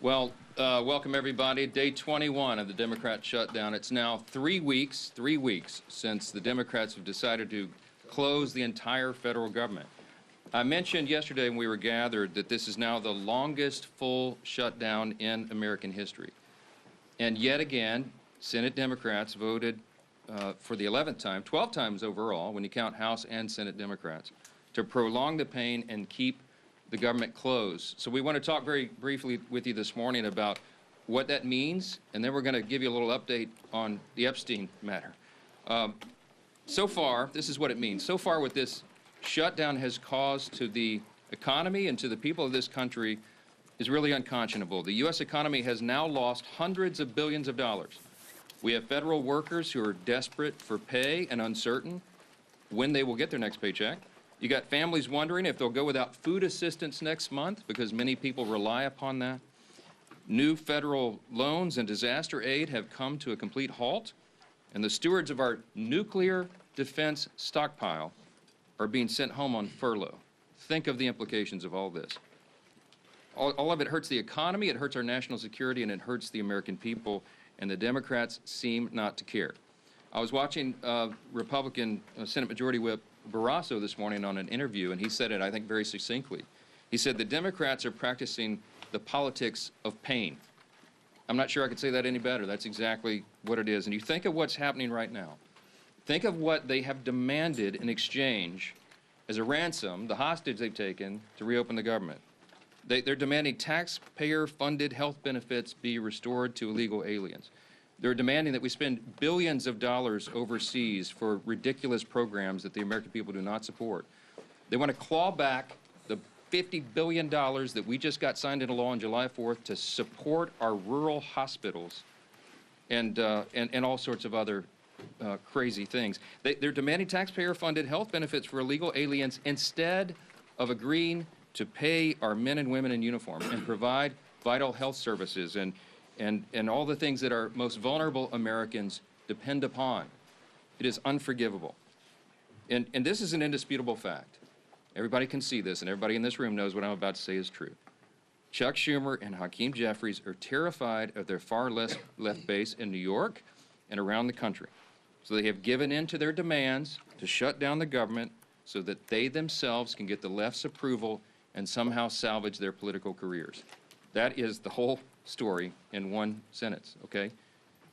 Welcome everybody. Day 21 of the Democrat shutdown. It's now 3 weeks since the Democrats have decided to close the entire federal government. I mentioned yesterday when we were gathered that this is now the longest full shutdown in American history. And yet again, Senate Democrats voted for the 11th time, 12 times overall, when you count House and Senate Democrats, to prolong the pain and keep the government closed. So we want to talk very briefly with you this morning about what that means, and then we're going to give you a little update on the Epstein matter. So far, this is what it means. So far, what this shutdown has caused to the economy and to the people of this country is really unconscionable. The U.S. economy has now lost hundreds of billions of dollars. We have federal workers who are desperate for pay and uncertain when they will get their next paycheck. You got families wondering if they'll go without food assistance next month because many people rely upon that. New federal loans and disaster aid have come to a complete halt, and the stewards of our nuclear defense stockpile are being sent home on furlough. Think of the implications of all this. All of it hurts the economy, it hurts our national security, and it hurts the American people, and the Democrats seem not to care. I was watching Republican Senate Majority Whip Barrasso this morning on an interview, and he said it, I think, very succinctly. He said the Democrats are practicing the politics of pain. I'm not sure I could say that any better. That's exactly what it is. And you think of what's happening right now. Think of what they have demanded in exchange as a ransom, the hostage they've taken to reopen the government. They're demanding taxpayer-funded health benefits be restored to illegal aliens. They're demanding that we spend billions of dollars overseas for ridiculous programs that the American people do not support. They want to claw back the $50 billion that we just got signed into law on July 4th to support our rural hospitals and all sorts of other crazy things. They're demanding taxpayer-funded health benefits for illegal aliens instead of agreeing to pay our men and women in uniform and provide vital health services and all the things that our most vulnerable Americans depend upon. It is unforgivable. And this is an indisputable fact. Everybody can see this, and everybody in this room knows what I'm about to say is true. Chuck Schumer and Hakeem Jeffries are terrified of their far left base in New York and around the country. So they have given in to their demands to shut down the government so that they themselves can get the left's approval and somehow salvage their political careers. That is the whole story in one sentence, okay?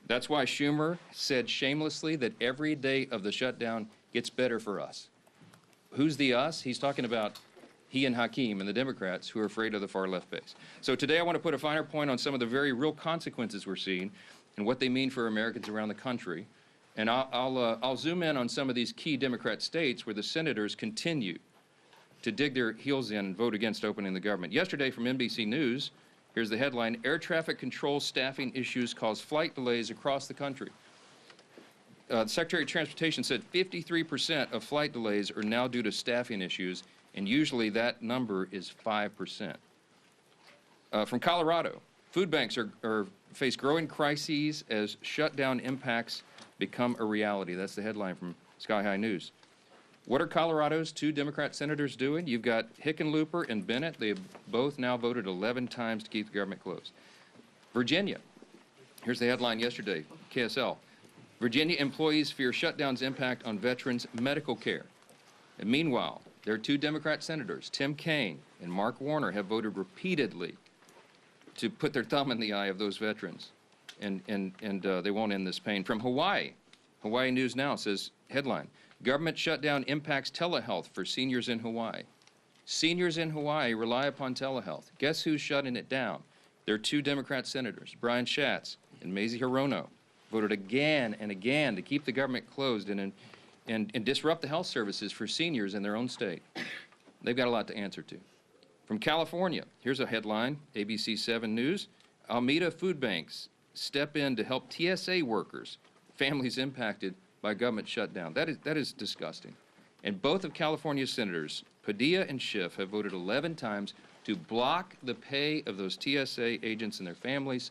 That's why Schumer said shamelessly that every day of the shutdown gets better for us. Who's the us? He's talking about he and Hakeem and the Democrats who are afraid of the far left base. So today I want to put a finer point on some of the very real consequences we're seeing and what they mean for Americans around the country. And I'll zoom in on some of these key Democrat states where the senators continue to dig their heels in and vote against opening the government. Yesterday from NBC News, here's the headline: air traffic control staffing issues cause flight delays across the country. The Secretary of Transportation said 53% of flight delays are now due to staffing issues, and usually that number is 5%. From Colorado, food banks face growing crises as shutdown impacts become a reality. That's the headline from Sky High News. What are Colorado's two Democrat senators doing? You've got Hickenlooper and Bennett. They have both now voted 11 times to keep the government closed. Virginia. Here's the headline yesterday, KSL. Virginia employees fear shutdown's impact on veterans' medical care. And meanwhile, there are two Democrat senators, Tim Kaine and Mark Warner, have voted repeatedly to put their thumb in the eye of those veterans. And they won't end this pain. From Hawaii, Hawaii News Now says, headline, government shutdown impacts telehealth for seniors in Hawaii. Seniors in Hawaii rely upon telehealth. Guess who's shutting it down? There are two Democrat senators, Brian Schatz and Mazie Hirono, voted again and again to keep the government closed and disrupt the health services for seniors in their own state. They've got a lot to answer to. From California, here's a headline, ABC 7 News. Alameda food banks step in to help TSA workers, families impacted by government shutdown. That is disgusting. And both of California's senators, Padilla and Schiff, have voted 11 times to block the pay of those TSA agents and their families,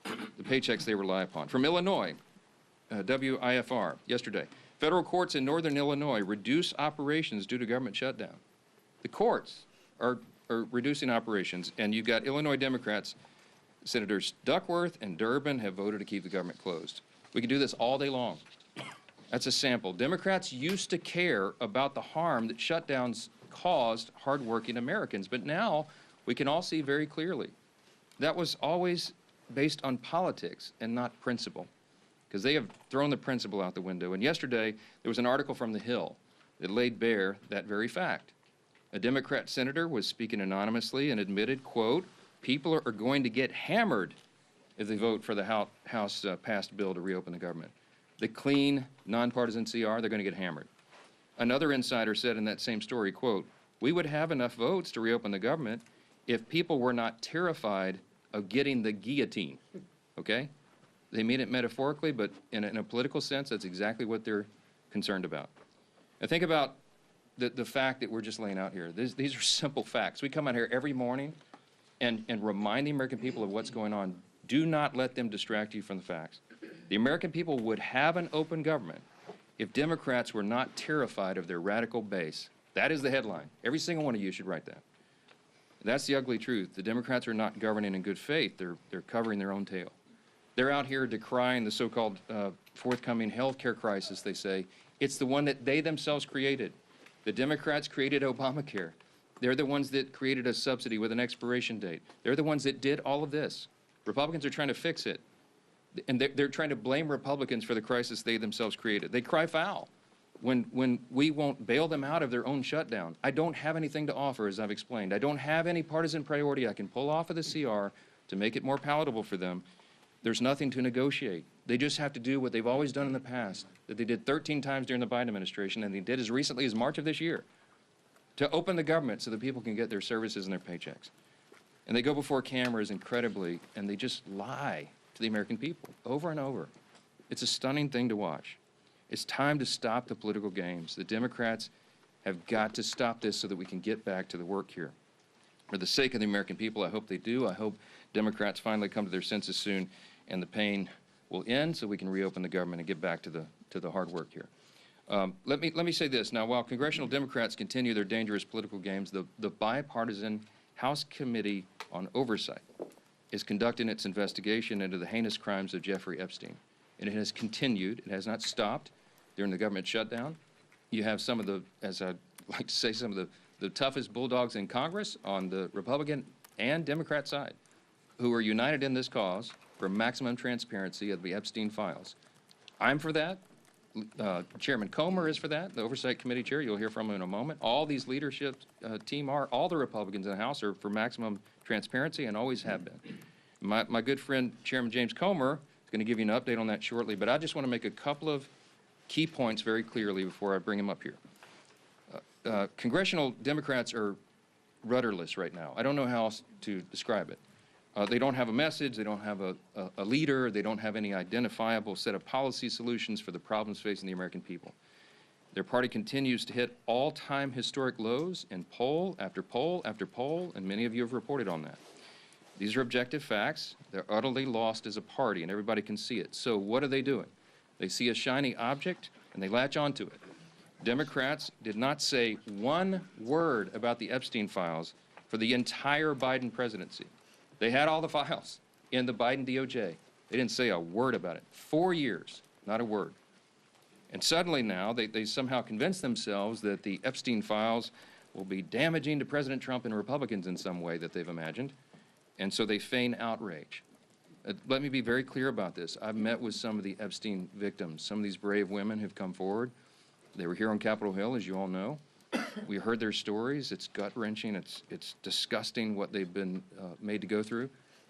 the paychecks they rely upon. From Illinois, WIFR, yesterday, federal courts in northern Illinois reduce operations due to government shutdown. The courts are reducing operations, and you've got Illinois Democrats Senators Duckworth and Durbin have voted to keep the government closed. We can do this all day long. That's a sample. Democrats used to care about the harm that shutdowns caused hardworking Americans, but now we can all see very clearly that was always based on politics and not principle, because they have thrown the principle out the window. And yesterday, there was an article from The Hill that laid bare that very fact. A Democrat senator was speaking anonymously and admitted, quote, people are going to get hammered if they vote for the House passed bill to reopen the government. The clean, nonpartisan CR, they're going to get hammered. Another insider said in that same story, quote, we would have enough votes to reopen the government if people were not terrified of getting the guillotine, okay? They mean it metaphorically, but in a political sense, that's exactly what they're concerned about. Now think about the fact that we're just laying out here. These are simple facts. We come out here every morning and remind the American people of what's going on. Do not let them distract you from the facts. The American people would have an open government if Democrats were not terrified of their radical base. That is the headline. Every single one of you should write that. That's the ugly truth. The Democrats are not governing in good faith. They're covering their own tail. They're out here decrying the so-called forthcoming health care crisis, they say. It's the one that they themselves created. The Democrats created Obamacare. They're the ones that created a subsidy with an expiration date. They're the ones that did all of this. Republicans are trying to fix it. And they're trying to blame Republicans for the crisis they themselves created. They cry foul when we won't bail them out of their own shutdown. I don't have anything to offer, as I've explained. I don't have any partisan priority I can pull off of the CR to make it more palatable for them. There's nothing to negotiate. They just have to do what they've always done in the past, that they did 13 times during the Biden administration, and they did as recently as March of this year, to open the government so that people can get their services and their paychecks. And they go before cameras incredibly, and they just lie to the American people over and over. It's a stunning thing to watch. It's time to stop the political games. The Democrats have got to stop this so that we can get back to the work here. For the sake of the American people, I hope they do. I hope Democrats finally come to their senses soon and the pain will end so we can reopen the government and get back to the hard work here. Let me say this. Now, while congressional Democrats continue their dangerous political games, the bipartisan House Committee on Oversight is conducting its investigation into the heinous crimes of Jeffrey Epstein. And it has continued. It has not stopped during the government shutdown. You have some of the, as I'd like to say, some of the toughest bulldogs in Congress on the Republican and Democrat side who are united in this cause for maximum transparency of the Epstein files. I'm for that. Chairman Comer is for that, the Oversight Committee chair. You'll hear from him in a moment. All these leadership team are, all the Republicans in the House are for maximum transparency and always have been. My good friend, Chairman James Comer, is going to give you an update on that shortly, but I just want to make a couple of key points very clearly before I bring him up here. Congressional Democrats are rudderless right now. I don't know how else to describe it. They don't have a message, they don't have a leader, they don't have any identifiable set of policy solutions for the problems facing the American people. Their party continues to hit all-time historic lows in poll after poll after poll, and many of you have reported on that. These are objective facts. They're utterly lost as a party, and everybody can see it. So what are they doing? They see a shiny object, and they latch onto it. Democrats did not say one word about the Epstein files for the entire Biden presidency. They had all the files in the Biden DOJ. They didn't say a word about it. 4 years, not a word. And suddenly now, they somehow convince themselves that the Epstein files will be damaging to President Trump and Republicans in some way that they've imagined. And so they feign outrage. Let me be very clear about this. I've met with some of the Epstein victims. Some of these brave women have come forward. They were here on Capitol Hill, as you all know. We heard their stories. It's gut-wrenching. It's disgusting what they've been made to go through,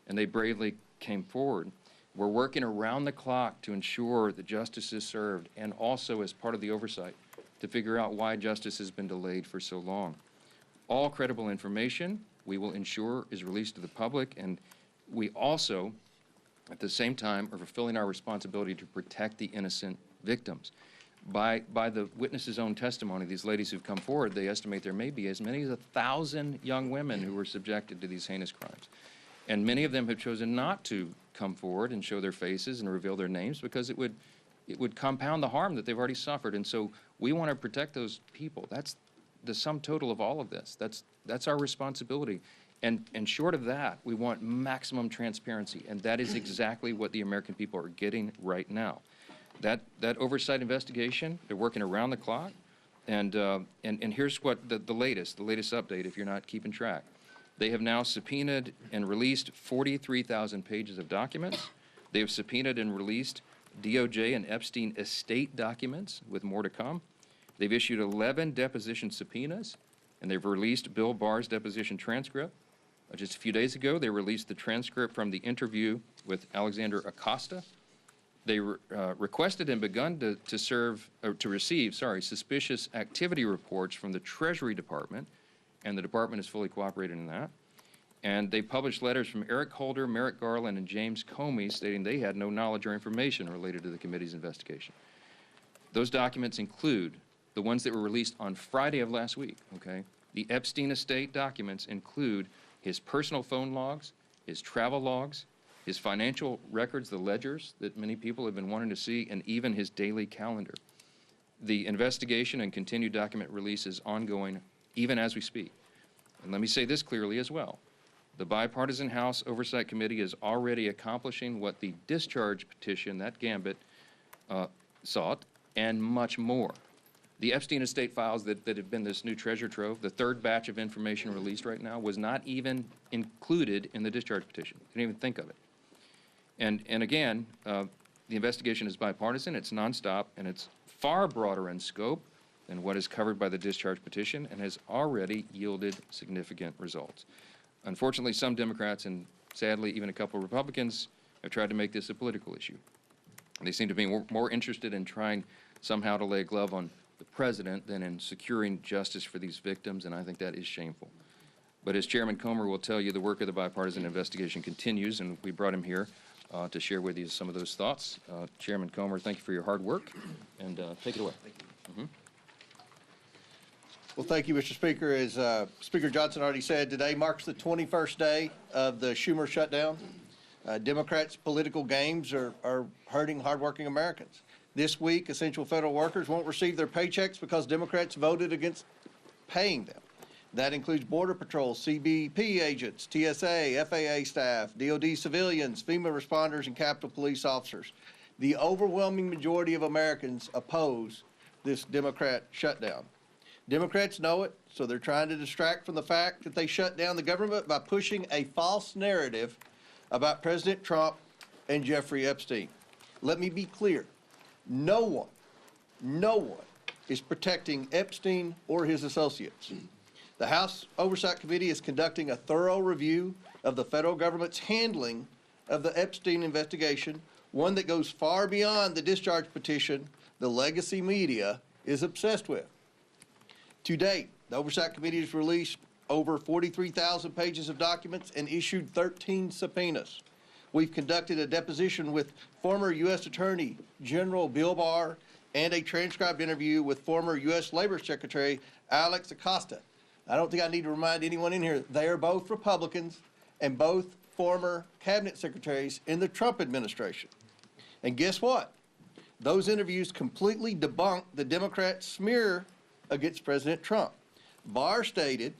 and they bravely came forward. We're working around the clock to ensure that justice is served, and also as part of the oversight to figure out why justice has been delayed for so long. All credible information we will ensure is released to the public, and we also, at the same time, are fulfilling our responsibility to protect the innocent victims. By the witnesses' own testimony, these ladies who've come forward, they estimate there may be as many as 1,000 young women who were subjected to these heinous crimes. And many of them have chosen not to come forward and show their faces and reveal their names because it would compound the harm that they've already suffered. And so we want to protect those people. That's the sum total of all of this. That's our responsibility. And short of that, we want maximum transparency, and that is exactly what the American people are getting right now. That oversight investigation, they're working around the clock, and here's what the latest update, if you're not keeping track. They have now subpoenaed and released 43,000 pages of documents. They have subpoenaed and released DOJ and Epstein estate documents, with more to come. They've issued 11 deposition subpoenas, and they've released Bill Barr's deposition transcript. Just a few days ago, they released the transcript from the interview with Alexander Acosta. They requested and begun to receive suspicious activity reports from the Treasury Department, and the department has fully cooperated in that. And they published letters from Eric Holder, Merrick Garland, and James Comey stating they had no knowledge or information related to the committee's investigation. Those documents include the ones that were released on Friday of last week, okay? The Epstein estate documents include his personal phone logs, his travel logs, his financial records, the ledgers that many people have been wanting to see, and even his daily calendar. The investigation and continued document release is ongoing even as we speak. And let me say this clearly as well. The Bipartisan House Oversight Committee is already accomplishing what the discharge petition, that gambit, sought, and much more. The Epstein estate files that have been this new treasure trove, the third batch of information released right now, was not even included in the discharge petition. Didn't even think of it. And again, the investigation is bipartisan, it's nonstop, and it's far broader in scope than what is covered by the discharge petition, and has already yielded significant results. Unfortunately, some Democrats, and sadly even a couple of Republicans, have tried to make this a political issue. They seem to be more interested in trying somehow to lay a glove on the president than in securing justice for these victims, and I think that is shameful. But as Chairman Comer will tell you, the work of the bipartisan investigation continues, and we brought him here to share with you some of those thoughts. Chairman Comer, thank you for your hard work, and take it away. Thank you. Well, thank you, Mr. Speaker. As Speaker Johnson already said, today marks the 21st day of the Schumer shutdown. Democrats' political games are hurting hardworking Americans. This week, essential federal workers won't receive their paychecks because Democrats voted against paying them. That includes Border Patrol, CBP agents, TSA, FAA staff, DOD civilians, FEMA responders, and Capitol Police officers. The overwhelming majority of Americans oppose this Democrat shutdown. Democrats know it, so they're trying to distract from the fact that they shut down the government by pushing a false narrative about President Trump and Jeffrey Epstein. Let me be clear. No one is protecting Epstein or his associates. The House Oversight Committee is conducting a thorough review of the federal government's handling of the Epstein investigation, one that goes far beyond the discharge petition the legacy media is obsessed with. To date, the Oversight Committee has released over 43,000 pages of documents and issued 13 subpoenas. We've conducted a deposition with former U.S. Attorney General Bill Barr and a transcribed interview with former U.S. Labor Secretary Alex Acosta. I don't think I need to remind anyone in here, they are both Republicans and both former cabinet secretaries in the Trump administration. And guess what? Those interviews completely debunked the Democrat smear against President Trump. Barr stated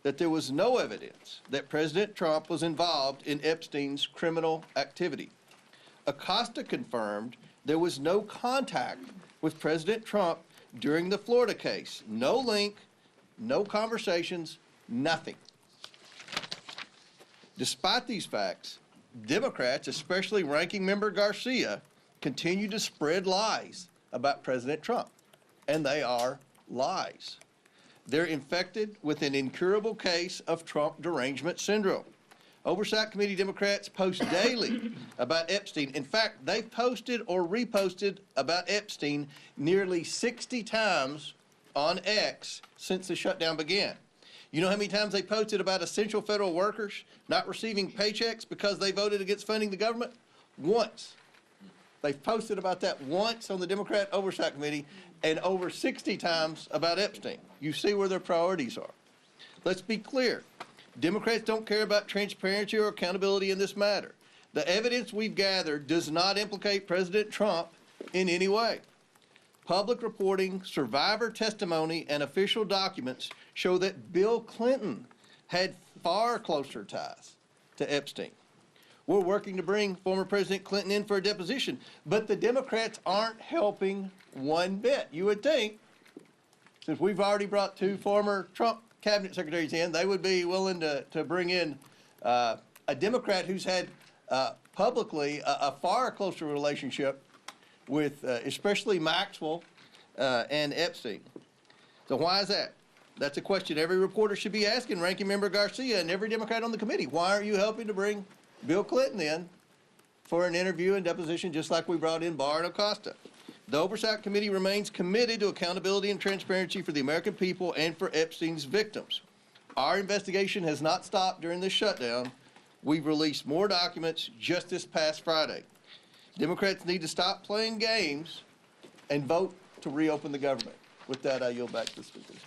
that there was no evidence that President Trump was involved in Epstein's criminal activity. Acosta confirmed there was no contact with President Trump during the Florida case. No link, no conversations, nothing. Despite these facts, Democrats, especially Ranking Member Garcia, continue to spread lies about President Trump, and they are lies. They're infected with an incurable case of Trump derangement syndrome. Oversight Committee Democrats post daily about Epstein. In fact, they've posted or reposted about Epstein nearly 60 times on X since the shutdown began. You know how many times they posted about essential federal workers not receiving paychecks because they voted against funding the government? Once. They've posted about that once on the Democrat Oversight Committee, and over 60 times about Epstein. You see where their priorities are. Let's be clear. Democrats don't care about transparency or accountability in this matter. The evidence we've gathered does not implicate President Trump in any way. Public reporting, survivor testimony, and official documents show that Bill Clinton had far closer ties to Epstein. We're working to bring former President Clinton in for a deposition, but the Democrats aren't helping one bit. You would think, since we've already brought 2 former Trump cabinet secretaries in, they would be willing to bring in a Democrat who's had publicly a far closer relationship with especially Maxwell and Epstein. So why is that? That's a question every reporter should be asking Ranking Member Garcia and every Democrat on the committee. Why aren't you helping to bring Bill Clinton in for an interview and deposition just like we brought in Barr and Acosta? The Oversight Committee remains committed to accountability and transparency for the American people and for Epstein's victims. Our investigation has not stopped during this shutdown. We've released more documents just this past Friday. Democrats need to stop playing games and vote to reopen the government. With that, I yield back to the speakers.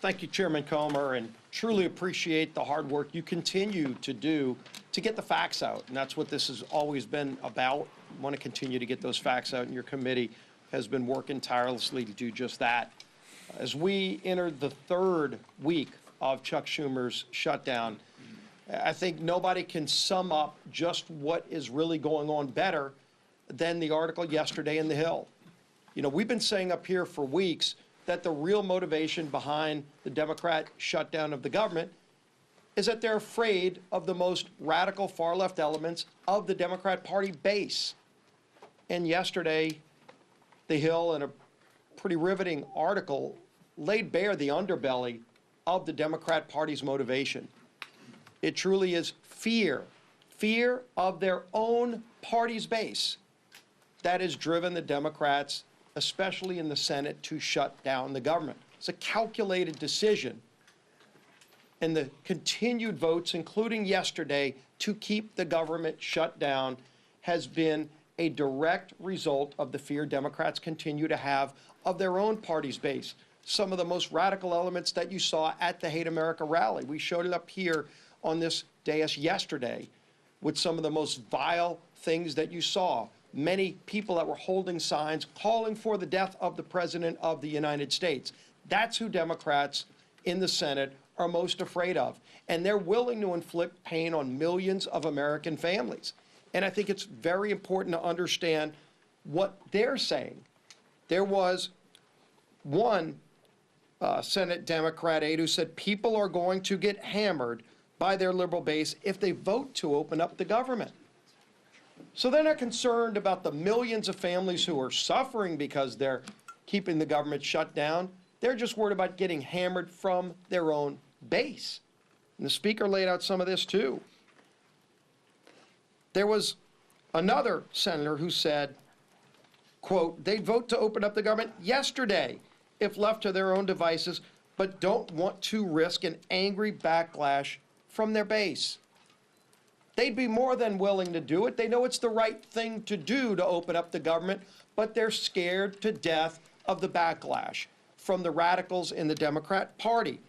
Thank you, Chairman Comer, and truly appreciate the hard work you continue to do to get the facts out. And that's what this has always been about. I want to continue to get those facts out, and your committee has been working tirelessly to do just that. As we enter the 3rd week of Chuck Schumer's shutdown, I think nobody can sum up just what is really going on better than the article yesterday in The Hill. You know, we've been saying up here for weeks that the real motivation behind the Democrat shutdown of the government is that they're afraid of the most radical far-left elements of the Democrat Party base. And yesterday, The Hill, in a pretty riveting article, laid bare the underbelly of the Democrat Party's motivation. It truly is fear of their own party's base that has driven the Democrats, especially in the Senate, to shut down the government. It's a calculated decision. And the continued votes, including yesterday, to keep the government shut down has been a direct result of the fear Democrats continue to have of their own party's base. Some of the most radical elements that you saw at the Hate America rally. We showed it up here on this dais yesterday with some of the most vile things that you saw. Many people that were holding signs calling for the death of the President of the United States. That's who Democrats in the Senate are most afraid of. And they're willing to inflict pain on millions of American families. And I think it's very important to understand what they're saying. There was one Senate Democrat aide who said people are going to get hammered by their liberal base if they vote to open up the government. So they're not concerned about the millions of families who are suffering because they're keeping the government shut down. They're just worried about getting hammered from their own base. And the Speaker laid out some of this too. There was another senator who said, quote, they'd vote to open up the government yesterday if left to their own devices, but don't want to risk an angry backlash from their base. They'd be more than willing to do it. They know it's the right thing to do to open up the government, but they're scared to death of the backlash from the radicals in the Democrat Party.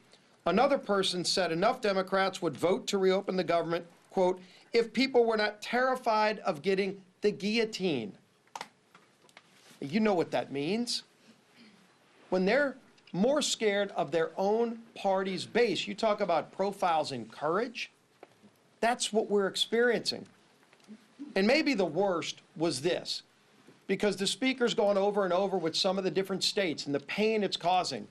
Another person said enough Democrats would vote to reopen the government, quote, if people were not terrified of getting the guillotine. You know what that means. When they're more scared of their own party's base, you talk about profiles in courage, that's what we're experiencing. And maybe the worst was this, because the Speaker's gone over and over with some of the different states and the pain it's causing,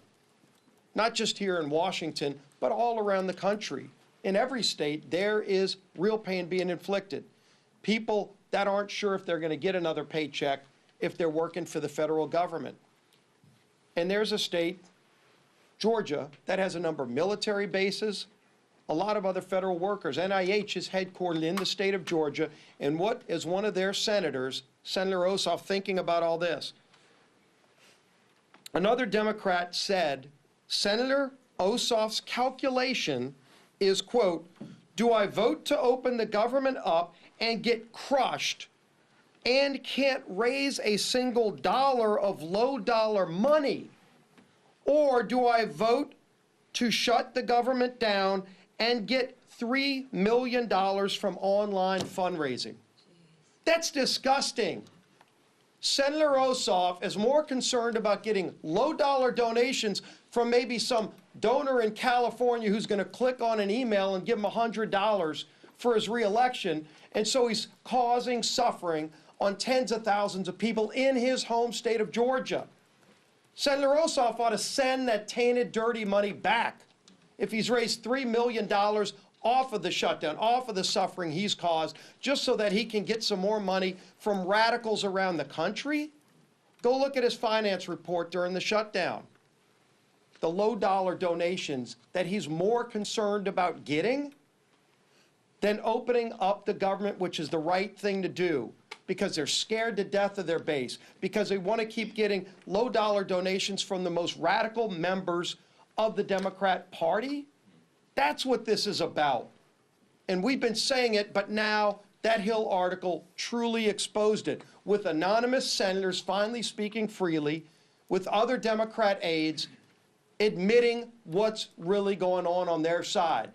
not just here in Washington, but all around the country. In every state, there is real pain being inflicted. People that aren't sure if they're going to get another paycheck if they're working for the federal government. And there's a state, Georgia, that has a number of military bases, a lot of other federal workers. NIH is headquartered in the state of Georgia. And what is one of their senators, Senator Ossoff, thinking about all this? Another Democrat said, Senator Ossoff's calculation is, quote, do I vote to open the government up and get crushed and can't raise a single dollar of low dollar money? Or do I vote to shut the government down and get $3 million from online fundraising? That's disgusting. Senator Ossoff is more concerned about getting low dollar donations from maybe some donor in California who's going to click on an email and give him $100 for his reelection. And so he's causing suffering on tens of thousands of people in his home state of Georgia. Senator Ossoff ought to send that tainted, dirty money back if he's raised $3 million off of the shutdown, off of the suffering he's caused, just so that he can get some more money from radicals around the country. Go look at his finance report during the shutdown. The low-dollar donations that he's more concerned about getting than opening up the government, which is the right thing to do, because they're scared to death of their base, because they want to keep getting low-dollar donations from the most radical members of the Democrat Party. That's what this is about. And we've been saying it, but now that Hill article truly exposed it, with anonymous senators finally speaking freely, with other Democrat aides admitting what's really going on their side.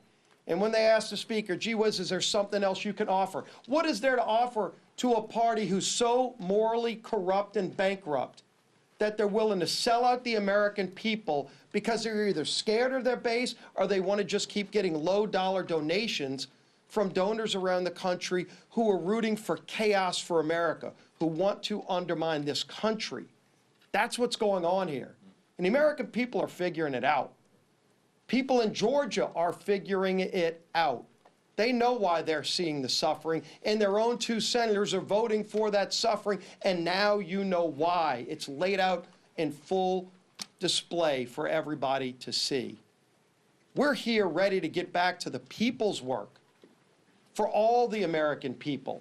And when they asked the speaker, gee whiz, is there something else you can offer? What is there to offer to a party who's so morally corrupt and bankrupt that they're willing to sell out the American people because they're either scared of their base or they want to just keep getting low-dollar donations from donors around the country who are rooting for chaos for America, who want to undermine this country? That's what's going on here. And the American people are figuring it out. People in Georgia are figuring it out. They know why they're seeing the suffering, and their own two senators are voting for that suffering, and now you know why. It's laid out in full display for everybody to see. We're here ready to get back to the people's work for all the American people,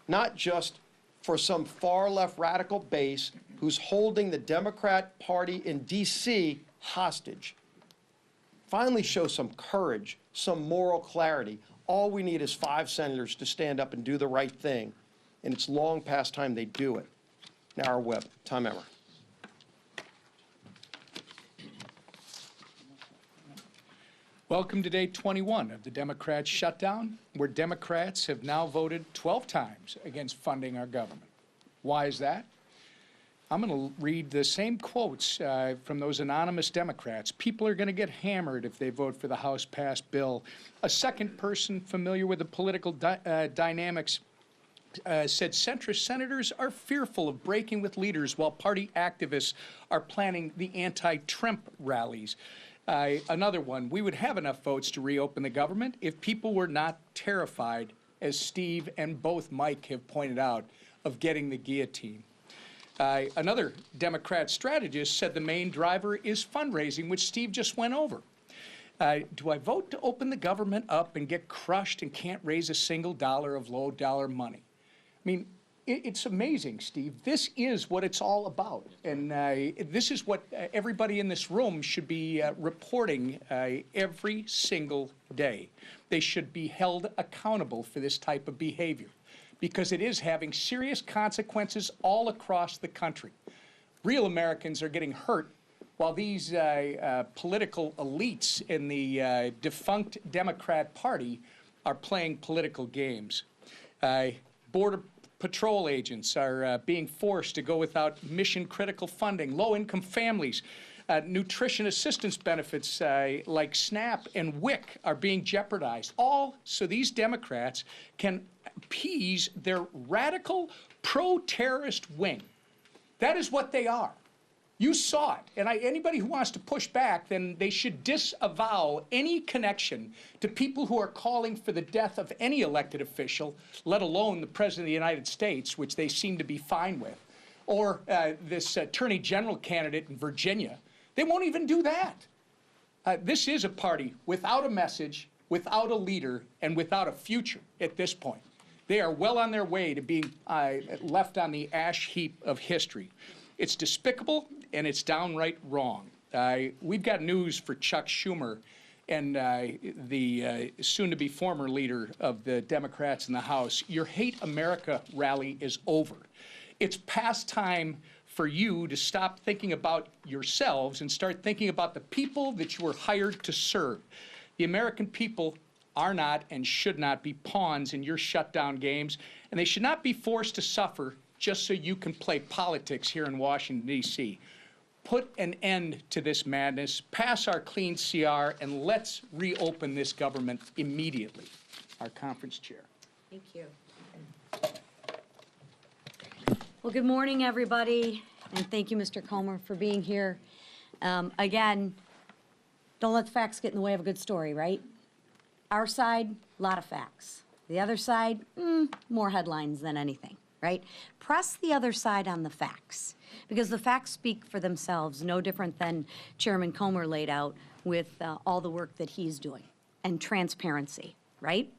not just for some far-left radical base who's holding the Democrat Party in D.C. hostage. Finally show some courage, some moral clarity. All we need is 5 senators to stand up and do the right thing, and it's long past time they do it. Now our whip, Tom Emmer. Welcome to day 21 of the Democrats' shutdown, where Democrats have now voted 12 times against funding our government. Why is that? I'm going to read the same quotes from those anonymous Democrats. People are going to get hammered if they vote for the House-passed bill. A second person familiar with the political dynamics said centrist senators are fearful of breaking with leaders while party activists are planning the anti-Trump rallies. Another one, we would have enough votes to reopen the government if people were not terrified, as Steve and both Mike have pointed out, of getting the guillotine. Another Democrat strategist said the main driver is fundraising, which Steve just went over. Do I vote to open the government up and get crushed and can't raise a single dollar of low-dollar money? I mean, it's amazing, Steve. This is what it's all about. And this is what everybody in this room should be reporting every single day. They should be held accountable for this type of behavior, because it is having serious consequences all across the country. Real Americans are getting hurt while these political elites in the defunct Democrat Party are playing political games. Border Patrol agents are being forced to go without mission-critical funding. Low-income families, nutrition assistance benefits like SNAP and WIC are being jeopardized, all so these Democrats can appease their radical pro-terrorist wing. That is what they are. You saw it. And anybody who wants to push back, then they should disavow any connection to people who are calling for the death of any elected official, let alone the President of the United States, which they seem to be fine with, or this Attorney General candidate in Virginia. They won't even do that. This is a party without a message, without a leader, and without a future at this point. They are well on their way to being left on the ash heap of history. It's despicable, and it's downright wrong. We've got news for Chuck Schumer and the soon-to-be former leader of the Democrats in the House. Your Hate America rally is over. It's past time for you to stop thinking about yourselves and start thinking about the people that you were hired to serve. The American people are not and should not be pawns in your shutdown games, and they should not be forced to suffer just so you can play politics here in Washington, D.C. put an end to this madness, pass our clean CR, and let's reopen this government immediately. Our conference chair. Thank you. Well, good morning, everybody, and thank you, Mr. Comer, for being here. Again, don't let the facts get in the way of a good story, right? Our side, a lot of facts. The other side, more headlines than anything, right? Press the other side on the facts, because the facts speak for themselves, no different than Chairman Comer laid out with all the work that he's doing, and transparency, right?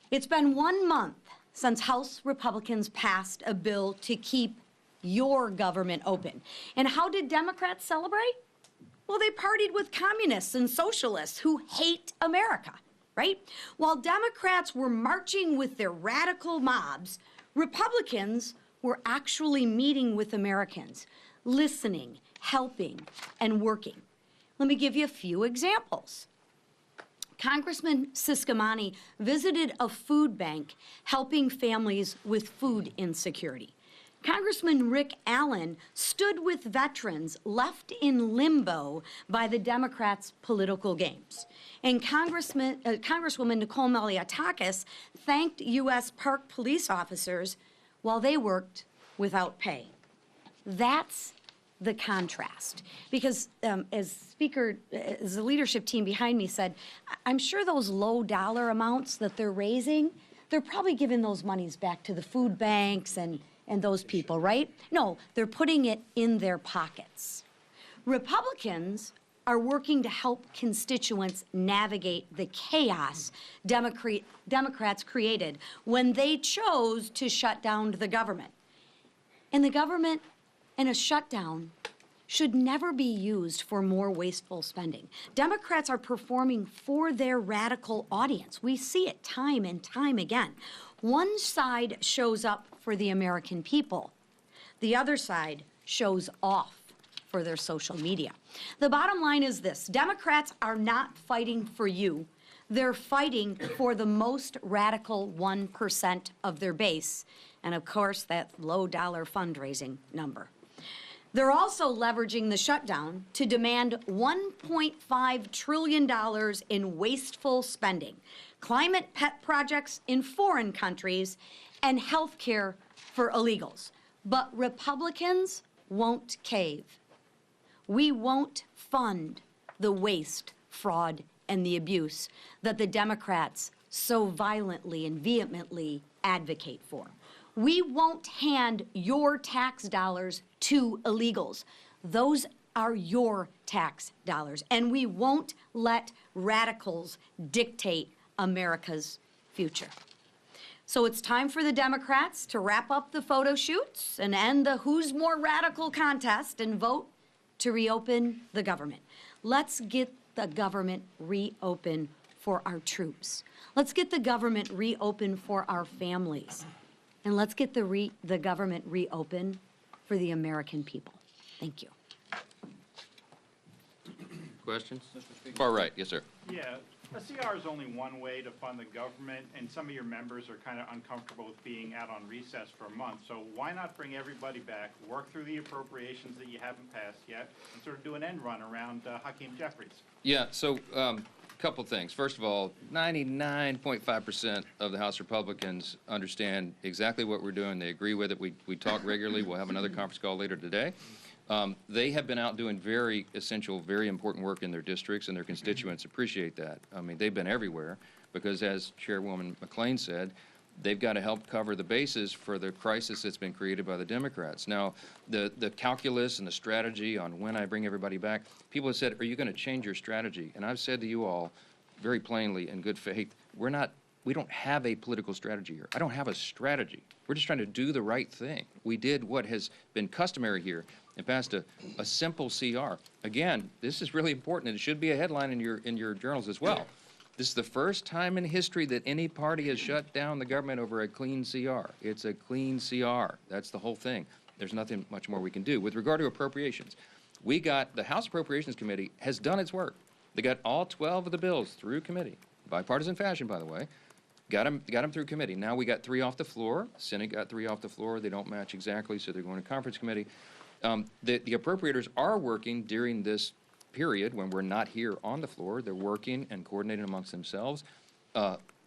It's been 1 month since House Republicans passed a bill to keep your government open. And how did Democrats celebrate? Well, they partied with communists and socialists who hate America, right? While Democrats were marching with their radical mobs, Republicans were actually meeting with Americans, listening, helping, and working. Let me give you a few examples. Congressman Ciscomani visited a food bank helping families with food insecurity. Congressman Rick Allen stood with veterans left in limbo by the Democrats' political games. And Congresswoman Nicole Malliotakis thanked U.S. Park police officers while they worked without pay. That's the contrast. Because as the leadership team behind me said, I'm sure those low dollar amounts that they're raising, they're probably giving those monies back to the food banks and those people, right? No, they're putting it in their pockets. Republicans are working to help constituents navigate the chaos Democrats created when they chose to shut down the government. And the government and a shutdown should never be used for more wasteful spending. Democrats are performing for their radical audience. We see it time and time again. One side shows up for the American people. The other side shows off for their social media. The bottom line is this: Democrats are not fighting for you. They're fighting for the most radical 1% of their base, and of course, that low-dollar fundraising number. They're also leveraging the shutdown to demand $1.5 trillion in wasteful spending, climate pet projects in foreign countries, and health care for illegals. But Republicans won't cave. We won't fund the waste, fraud, and the abuse that the Democrats so violently and vehemently advocate for. We won't hand your tax dollars to illegals. Those are your tax dollars. And we won't let radicals dictate America's future. So it's time for the Democrats to wrap up the photo shoots and end the who's more radical contest and vote to reopen the government. Let's get the government reopened for our troops. Let's get the government reopened for our families. And let's get the government reopened for the American people. Thank you. Questions? Far right, yes, sir. Yeah, a CR is only one way to fund the government, and some of your members are kind of uncomfortable with being out on recess for a month. So why not bring everybody back, work through the appropriations that you haven't passed yet, and sort of do an end run around Hakeem Jeffries? Yeah, so couple things. First of all, 99.5% of the House Republicans understand exactly what we're doing. They agree with it. We talk regularly. We'll have another conference call later today. They have been out doing very essential, very important work in their districts, and their constituents appreciate that. I mean, they've been everywhere because, as Chairwoman McLean said, they've got to help cover the bases for the crisis that's been created by the Democrats. Now, the calculus and the strategy on when I bring everybody back, people have said, are you going to change your strategy? And I've said to you all very plainly, in good faith, we don't have a political strategy here. I don't have a strategy. We're just trying to do the right thing. We did what has been customary here and passed a simple CR. Again, this is really important, and it should be a headline in your journals as well. This is the first time in history that any party has shut down the government over a clean CR. It's a clean CR. That's the whole thing. There's nothing much more we can do. With regard to appropriations, the House Appropriations Committee has done its work. They got all 12 of the bills through committee, bipartisan fashion, by the way. Got them through committee. Now we got 3 off the floor. Senate got 3 off the floor. They don't match exactly, so they're going to conference committee. The appropriators are working during this period when we're not here on the floor. They're working and coordinating amongst themselves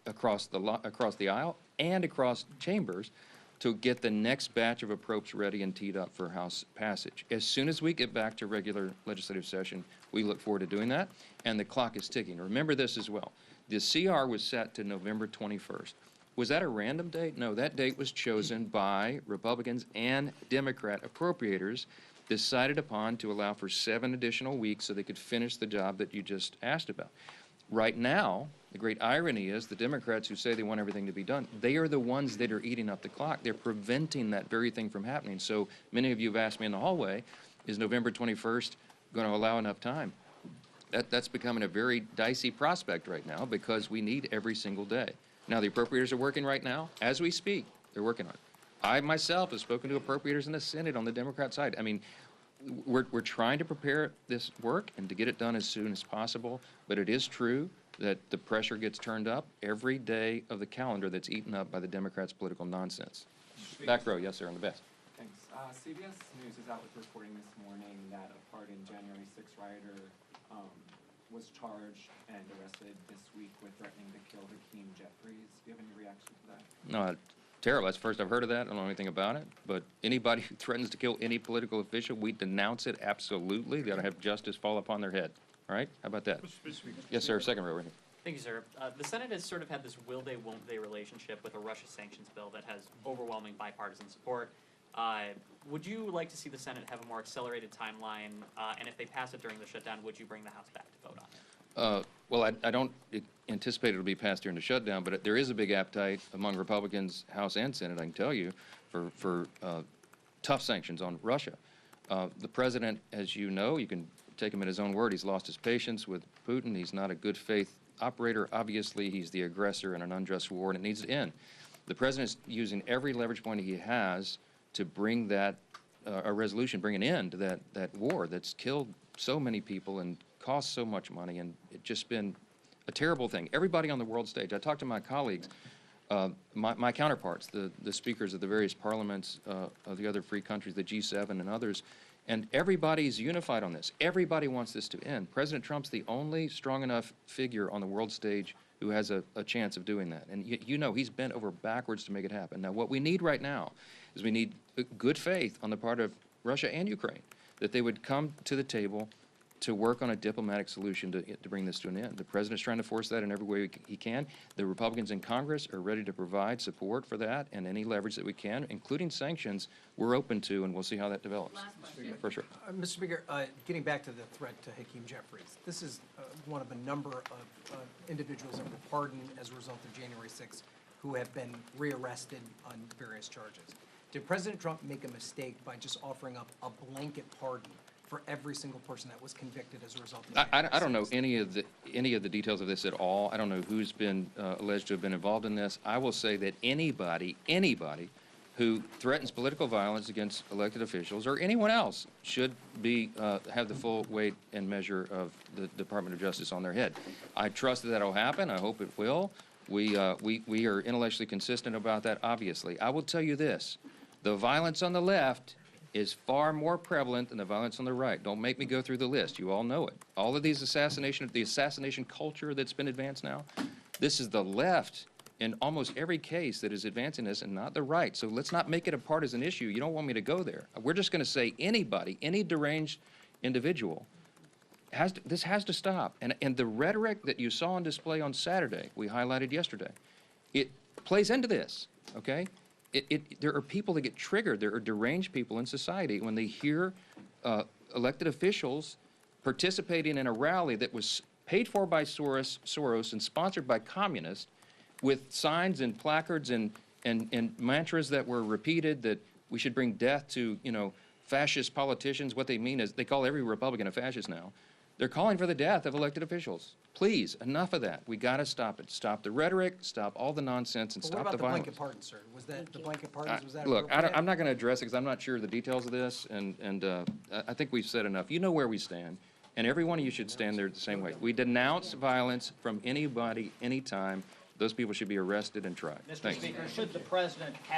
across the aisle and across chambers to get the next batch of appropes ready and teed up for House passage. As soon as we get back to regular legislative session, we look forward to doing that, and the clock is ticking. Remember this as well. The CR was set to November 21st. Was that a random date? No, that date was chosen by Republicans and Democrat appropriators, decided upon to allow for 7 additional weeks so they could finish the job that you just asked about. Right now, the great irony is the Democrats who say they want everything to be done, they are the ones that are eating up the clock. They're preventing that very thing from happening. So many of you have asked me in the hallway, is November 21st going to allow enough time? That's becoming a very dicey prospect right now because we need every single day. Now, the appropriators are working right now. As we speak, they're working on it. I myself have spoken to appropriators in the Senate on the Democrat side. I mean, we're trying to prepare this work and to get it done as soon as possible, but it is true that the pressure gets turned up every day of the calendar that's eaten up by the Democrats' political nonsense. Back row, yes, sir, on the best. Thanks. CBS News is out with reporting this morning that a part in January 6th rioter was charged and arrested this week with threatening to kill Hakeem Jeffries. Do you have any reaction to that? No, terrible. That's the first I've heard of that. I don't know anything about it. But anybody who threatens to kill any political official, we denounce it absolutely. They ought to have justice fall upon their head. All right? How about that? Yes, sir. Second row right here. Thank you, sir. The Senate has sort of had this will-they, won't-they relationship with a Russia sanctions bill that has overwhelming bipartisan support. Would you like to see the Senate have a more accelerated timeline? And if they pass it during the shutdown, would you bring the House back to vote on it? Well, I don't anticipate it'll be passed during the shutdown, but there is a big appetite among Republicans, House and Senate, I can tell you, for tough sanctions on Russia. The president, as you know, you can take him at his own word, he's lost his patience with Putin. He's not a good faith operator. Obviously, he's the aggressor in an unjust war, and it needs to end. The president's using every leverage point he has to bring that a resolution, bring an end to that war that's killed so many people and cost so much money, and it's just been a terrible thing. Everybody on the world stage, I talked to my colleagues, my counterparts, the speakers of the various parliaments of the other free countries, the G7 and others, and everybody's unified on this. Everybody wants this to end. President Trump's the only strong enough figure on the world stage who has a chance of doing that. And you know he's bent over backwards to make it happen. Now, what we need right now is we need good faith on the part of Russia and Ukraine, that they would come to the table to work on a diplomatic solution to bring this to an end. The president's trying to force that in every way he can. The Republicans in Congress are ready to provide support for that, and any leverage that we can, including sanctions, we're open to, and we'll see how that develops. For sure. Mr. Speaker, getting back to the threat to Hakeem Jeffries, this is one of a number of individuals that were pardoned as a result of January 6th who have been rearrested on various charges. Did President Trump make a mistake by just offering up a blanket pardon for every single person that was convicted as a result of I don't know any of the details of this at all. I don't know who's been alleged to have been involved in this. I will say that anybody who threatens political violence against elected officials or anyone else should be have the full weight and measure of the Department of Justice on their head. I trust that that'll happen. I hope it will. We are intellectually consistent about that, obviously. I will tell you this. The violence on the left is far more prevalent than the violence on the right. Don't make me go through the list. You all know it. All of these the assassination culture that's been advanced now, this is the left in almost every case that is advancing this and not the right. So let's not make it a partisan issue. You don't want me to go there. We're just going to say anybody, any deranged individual, this has to stop. And the rhetoric that you saw on display on Saturday, we highlighted yesterday, it plays into this, okay? There are people that get triggered. There are deranged people in society when they hear elected officials participating in a rally that was paid for by Soros and sponsored by communists with signs and placards and mantras that were repeated that we should bring death to, fascist politicians. What they mean is they call every Republican a fascist now. They're calling for the death of elected officials. Please, enough of that. We got to stop it. Stop the rhetoric, stop all the nonsense, and stop the violence. What about the blanket pardon, sir? Was that the blanket pardons? Was that look, appropriate? I'm not going to address it because I'm not sure of the details of this, and I think we've said enough. You know where we stand, and every one of you should stand there the same way. We denounce violence from anybody, anytime. Those people should be arrested and tried. Mr. Speaker, should the president have